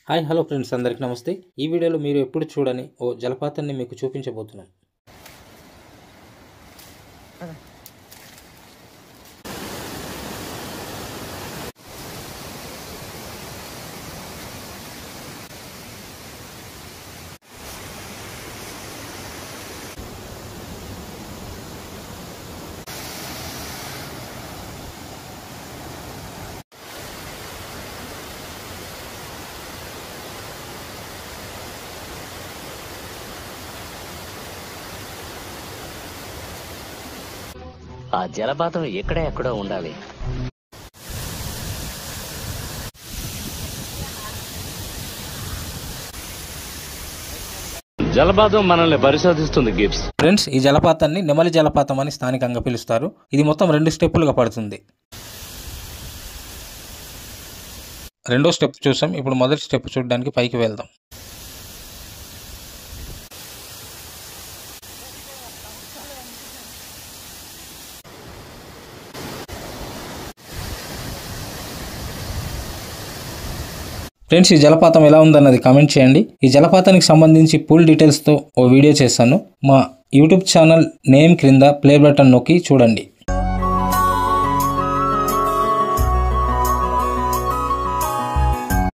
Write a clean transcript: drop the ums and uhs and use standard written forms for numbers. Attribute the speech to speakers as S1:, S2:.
S1: Hi hello friends అందరికీ నమస్తే. ఈ వీడియోలో మీరు ఎప్పుడు చూడని ఓ జలపాతాన్ని మీకు చూపించబోతున్నాను.
S2: ఆ జలపాతం ఎక్కడో ఉండాలి. జలపాతం మనల్ని పరిశోధిస్తుంది గిబ్స్.
S1: ఫ్రెండ్స్, ఈ జలపాతాన్ని నెమలి జలపాతం అని స్థానికంగా పిలుస్తారు. ఇది మొత్తం 2 స్టెప్పులుగా పడుతుంది. రెండో స్టెప్ చూసాం. ఇప్పుడు మొదటి స్టెప్ చూడడానికి పైకి వెళ్దాం. ఫ్రెండ్స్, ఈ జలపాతం ఎలా ఉందన్నది కామెంట్ చేయండి. ఈ జలపాతానికి సంబంధించి ఫుల్ డీటెయిల్స్తో ఓ వీడియో చేశాను. మా యూట్యూబ్ ఛానల్ నేమ్ క్రింద ప్లే బటన్ నొక్కి చూడండి.